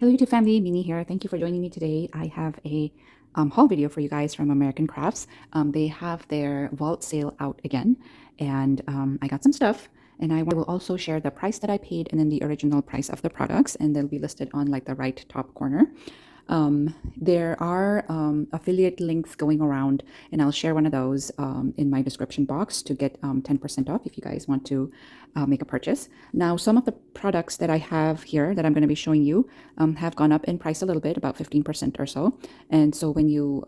Hello YouTube family, Minnie here. Thank you for joining me today. I have a haul video for you guys from American Crafts. They have their vault sale out again, and I got some stuff. And I will also share the price that I paid and then the original price of the products, and they'll be listed on like the right top corner. There are affiliate links going around, and I'll share one of those in my description box to get 10% off if you guys want to make a purchase. Now, some of the products that I have here that I'm going to be showing you have gone up in price a little bit, about 15% or so. And so when you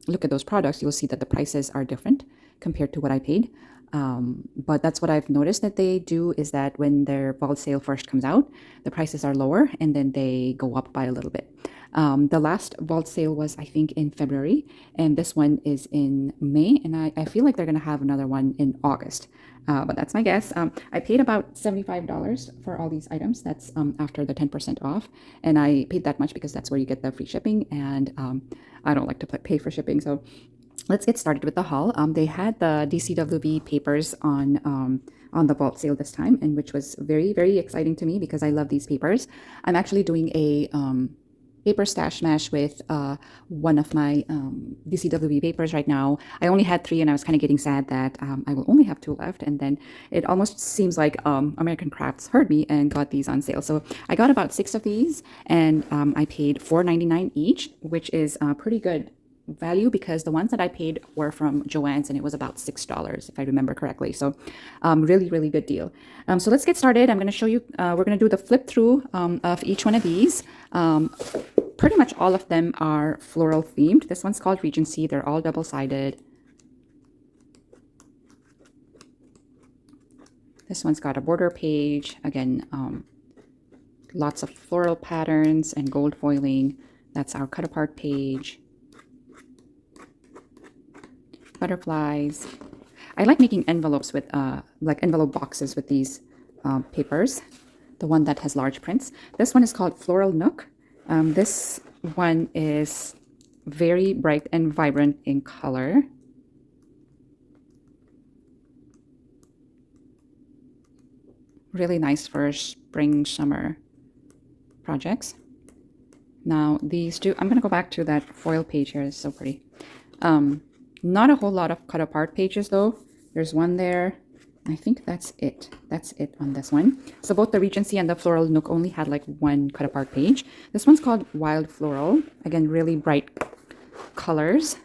look at those products, you'll see that the prices are different compared to what I paid. But that's what I've noticed that they do is that when their vault sale first comes out, the prices are lower and then they go up by a little bit. The last vault sale was, I think, in February, and this one is in May, and I feel like they're going to have another one in August. But that's my guess. I paid about $75 for all these items. That's after the 10% off. And I paid that much because that's where you get the free shipping. And I don't like to pay for shipping. So let's get started with the haul. They had the DCWB papers on the vault sale this time, and which was very, very exciting to me because I love these papers. I'm actually doing a paper stash mash with one of my DCWB papers right now. I only had 3 and I was kind of getting sad that I will only have 2 left, and then it almost seems like American Crafts heard me and got these on sale. So I got about 6 of these, and I paid $4.99 each, which is pretty good value because the ones that I paid were from Joann's and it was about $6 if I remember correctly. So really, really good deal. So let's get started. I'm going to show you, we're going to do the flip through of each one of these. Pretty much all of them are floral themed. This one's called Regency. They're all double-sided. This one's got a border page. Again, lots of floral patterns and gold foiling. That's our cut apart page. Butterflies. I like making envelopes with like envelope boxes with these papers. The one that has large prints. This one is called Floral Nook. This one is very bright and vibrant in color. Really nice for spring, summer projects. Now these two, I'm going to go back to that foil page here. It's so pretty. Not a whole lot of cut apart pages though. There's one there. I think that's it. That's it on this one. So both the Regency and the Floral Nook only had like 1 cut apart page. This one's called Wild Floral. Again, really bright colors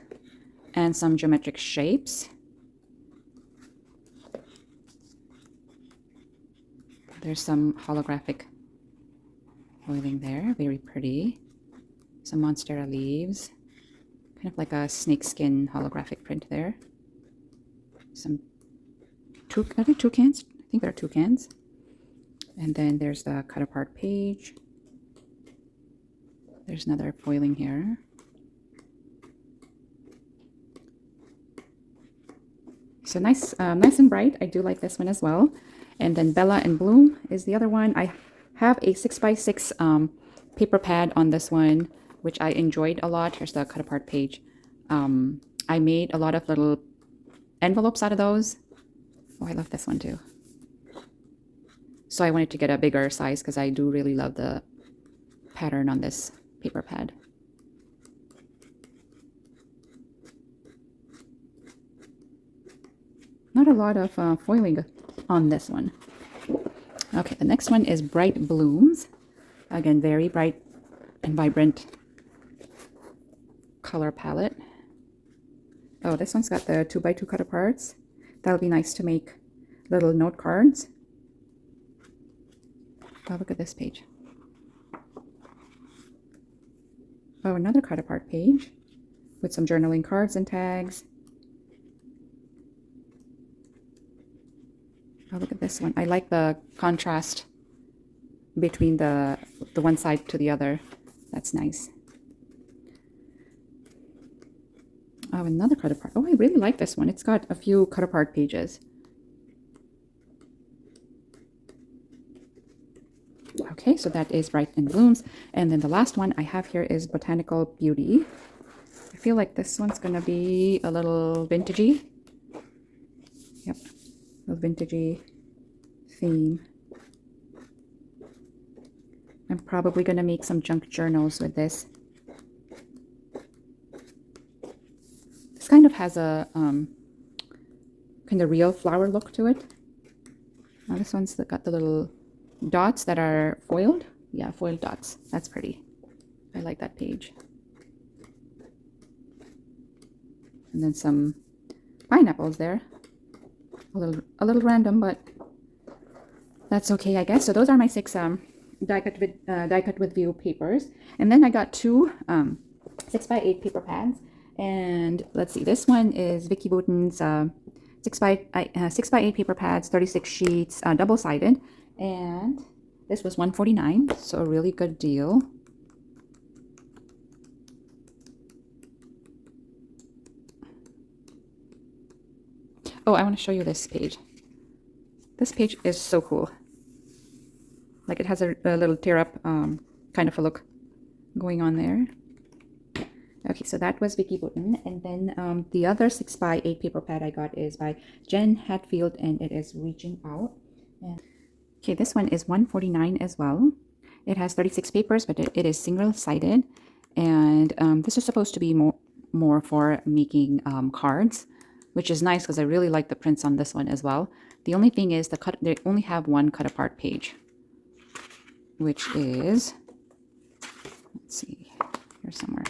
and some geometric shapes. There's some holographic foiling there. Very pretty. Some Monstera leaves. Kind of like a snakeskin holographic print there. Some are they toucans? I think they're toucans. And then there's the cut apart page. There's another foiling here. So nice, nice and bright. I do like this one as well. And then Bella and Bloom is the other one. I have a 6x6 paper pad on this one, which I enjoyed a lot. Here's the cut apart page. I made a lot of little envelopes out of those. Oh, I love this one too. So I wanted to get a bigger size because I do really love the pattern on this paper pad. Not a lot of foiling on this one. Okay, the next one is Bright Blooms. Again, very bright and vibrant color palette. Oh, this one's got the 2x2 cut aparts. That'll be nice to make little note cards. Oh, look at this page. Oh, another cut apart page with some journaling cards and tags. Oh, look at this one. I like the contrast between the one side to the other. That's nice. Oh, another cut apart. Oh, I really like this one. It's got a few cut apart pages. Okay, so that is Bright and Blooms. And then the last one I have here is Botanical Beauty. I feel like this one's going to be a little vintagey. Yep, a little vintagey theme. I'm probably going to make some junk journals with this. This kind of has a kind of real flower look to it. Now this one's got the little dots that are foiled. Yeah, foiled dots. That's pretty. I like that page. And then some pineapples there. A little random, but that's okay, I guess. So those are my 6 die cut with view papers. And then I got 2 6x8 paper pads. And let's see, this one is Vicki Boutin's 6x8 paper pads, 36 sheets, double-sided. And this was $149, so a really good deal. Oh, I want to show you this page. This page is so cool. Like it has a little tear up kind of a look going on there. Okay, so that was Vicki Boutin. And then the other 6x8 paper pad I got is by Jen Hatfield, and it is Reaching Out. And okay, this one is $149 as well. It has 36 papers, but it is single-sided. And this is supposed to be more for making cards, which is nice because I really like the prints on this one as well. The only thing is they only have one cut-apart page, which is, let's see, here somewhere.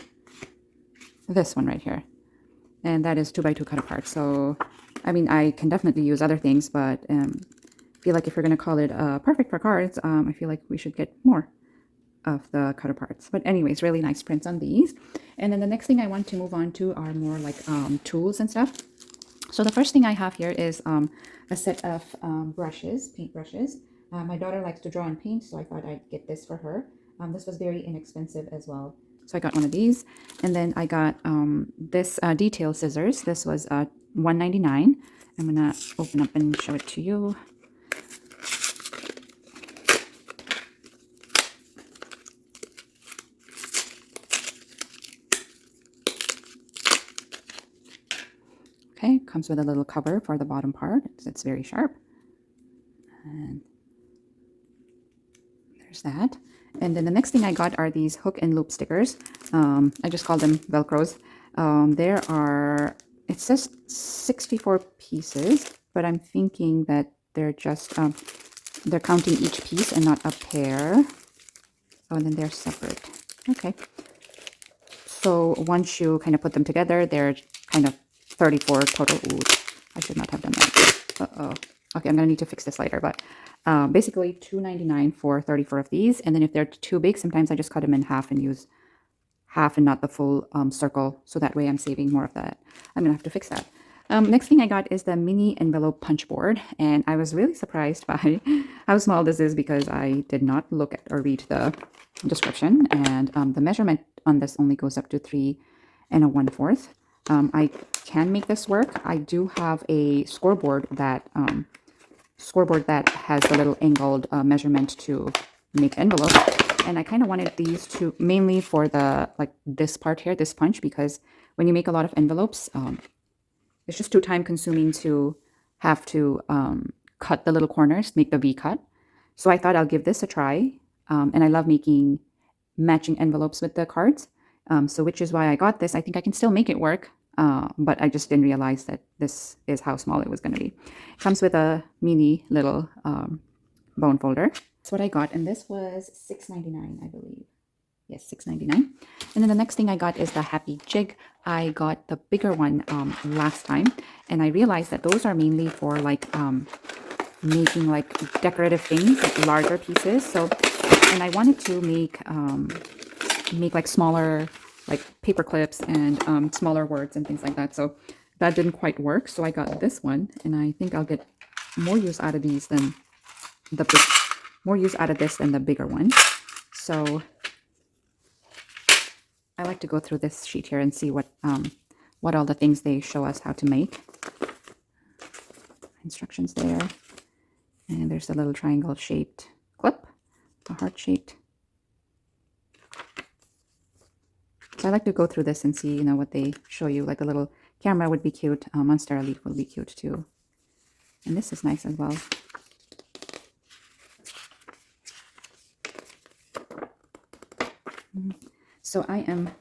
This one right here, and that is 2x2 cut apart. So I mean, I can definitely use other things, but I feel like if you're going to call it perfect for cards, I feel like we should get more of the cut aparts. But anyways, really nice prints on these. And then the next thing I want to move on to are more like tools and stuff. So the first thing I have here is a set of brushes, paint brushes. My daughter likes to draw and paint, so I thought I'd get this for her. This was very inexpensive as well. So I got one of these, and then I got this detail scissors. This was $1.99. I'm gonna open up and show it to you. Okay, comes with a little cover for the bottom part. It's very sharp. And there's that. And then the next thing I got are these hook and loop stickers. I just call them Velcros. There are, it says 64 pieces, but I'm thinking that they're just, they're counting each piece and not a pair. Oh, and then they're separate. Okay. So once you kind of put them together, they're kind of 34 total. Ooh, I should not have done that. Uh-oh. Okay, I'm going to need to fix this later, but basically $2.99 for 34 of these. And then if they're too big, sometimes I just cut them in half and use half and not the full circle. So that way I'm saving more of that. I'm going to have to fix that. Next thing I got is the mini envelope punch board. And I was really surprised by how small this is because I did not look at or read the description. And the measurement on this only goes up to 3 1/4. I can make this work. I do have a scoreboard that has the little angled measurement to make envelopes, and I kind of wanted these to mainly for the this part here, this punch, because when you make a lot of envelopes, it's just too time consuming to have to cut the little corners, make the V cut. So I thought I'll give this a try, and I love making matching envelopes with the cards. So which is why I got this. I think I can still make it work, but I just didn't realize that this is how small it was going to be. It comes with a mini little bone folder. That's what I got, and this was $6.99, I believe. Yes, $6.99. And then the next thing I got is the Happy Jig. I got the bigger one last time, and I realized that those are mainly for making decorative things, larger pieces. So, and I wanted to make smaller paper clips and smaller words and things like that. So that didn't quite work. So I got this one, and I think I'll get more use out of these than the bigger one. So I like to go through this sheet here and see what all the things they show us how to make. Instructions there, and there's a little triangle shaped clip, a heart shaped. So I like to go through this and see, what they show you. Like a little camera would be cute. Monstera leaf will be cute too. And this is nice as well. So I am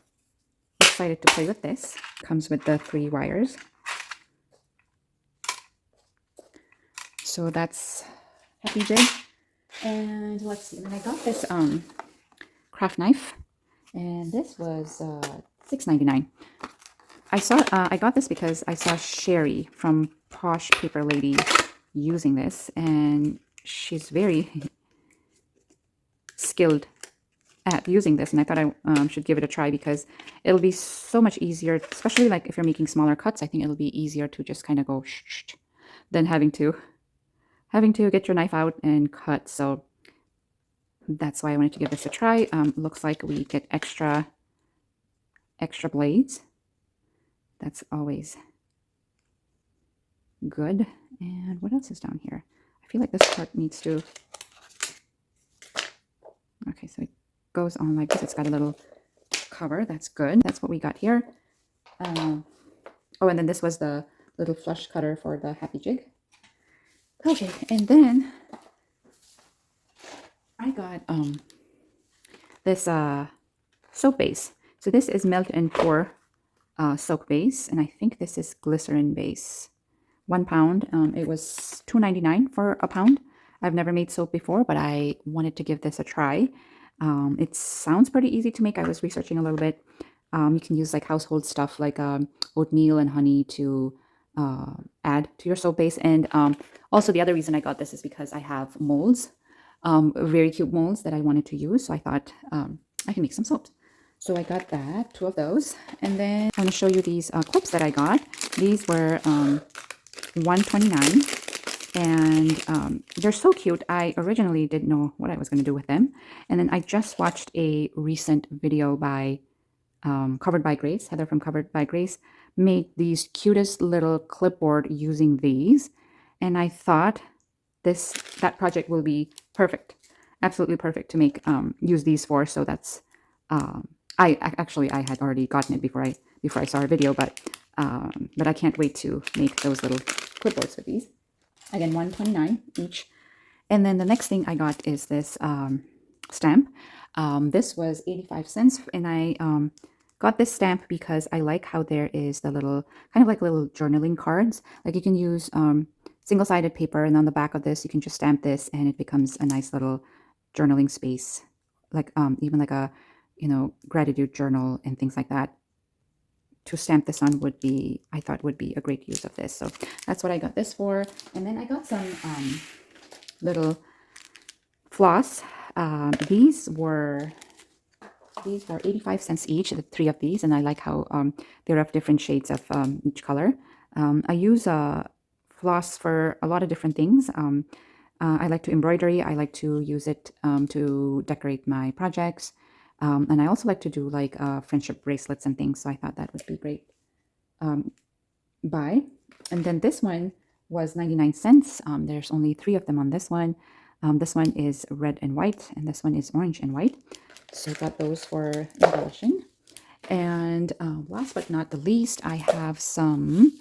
excited to play with this. Comes with the 3 wires. So that's Happy Jig. And let's see. And then I got this craft knife, and this was $6.99. I got this because I saw Sherry from Posh Paper Lady using this, and she's very skilled at using this, and I thought I should give it a try because it'll be so much easier, especially like if you're making smaller cuts. I think it'll be easier to just kind of go shh than having to get your knife out and cut. So that's why I wanted to give this a try. Looks like we get extra blades. That's always good. And what else is down here? I feel like this part needs to... Okay, so it goes on like this. It's got a little cover. That's good. That's what we got here. Oh, and then this was the little flush cutter for the Happy Jig. Okay, and then I got this soap base. So this is melt and pour soap base, and I think this is glycerin base. 1 pound. It was $2.99 for a pound. I've never made soap before, but I wanted to give this a try. It sounds pretty easy to make. I was researching a little bit. You can use like household stuff like oatmeal and honey to add to your soap base. And also the other reason I got this is because I have molds, very cute molds that I wanted to use. So I thought I can make some soaps. So I got that, 2 of those. And then I'm going to show you these clips that I got. These were $1.29. And they're so cute. I originally didn't know what I was going to do with them. And then I just watched a recent video by Covered by Grace. Heather from Covered by Grace made these cutest little clipboard using these. And I thought that project will be perfect. Absolutely perfect to make use these for. So that's I had already gotten it before I saw our video, but I can't wait to make those little clipboards with these. Again, $1.29 each. And then the next thing I got is this stamp. This was 85 cents, and I got this stamp because I like how there is the little, kind of like little journaling cards. Like you can use single-sided paper, and on the back of this, you can just stamp this, and it becomes a nice little journaling space. Like even like a, gratitude journal and things like that. To stamp this on I thought would be a great use of this. So that's what I got this for. And then I got some little floss. These were 85 cents each, the 3 of these, and I like how they're of different shades of each color. I use floss for a lot of different things. I like to embroidery. I like to use it to decorate my projects. And I also like to do like friendship bracelets and things. So I thought that would be great buy. And then this one was 99 cents. There's only 3 of them on this one. This one is red and white, and this one is orange and white. So I got those for embellishing. And last but not the least, I have some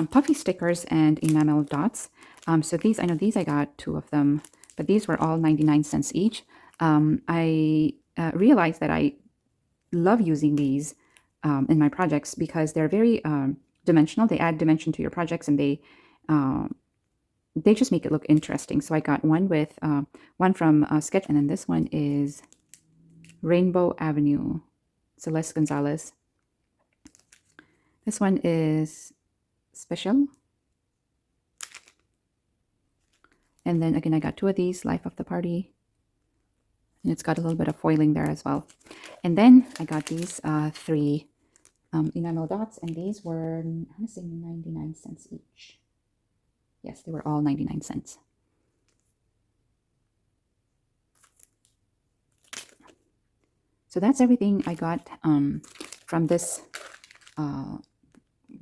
puffy stickers and enamel dots. So these, I know these I got 2 of them, but these were all 99 cents each. I realized that I love using these in my projects because they're very dimensional. They add dimension to your projects, and they just make it look interesting. So I got one with one from Sketch, and then this one is Rainbow Avenue, Celeste Gonzalez. This one is Special. And then again, I got 2 of these, Life of the Party. And it's got a little bit of foiling there as well. And then I got these 3 enamel dots, and these were, I'm going to say 99 cents each. Yes, they were all 99 cents. So that's everything I got from this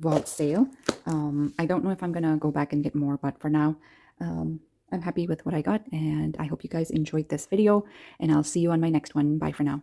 vault sale. I don't know if I'm going to go back and get more, but for now, I'm happy with what I got, and I hope you guys enjoyed this video, and I'll see you on my next one. Bye for now.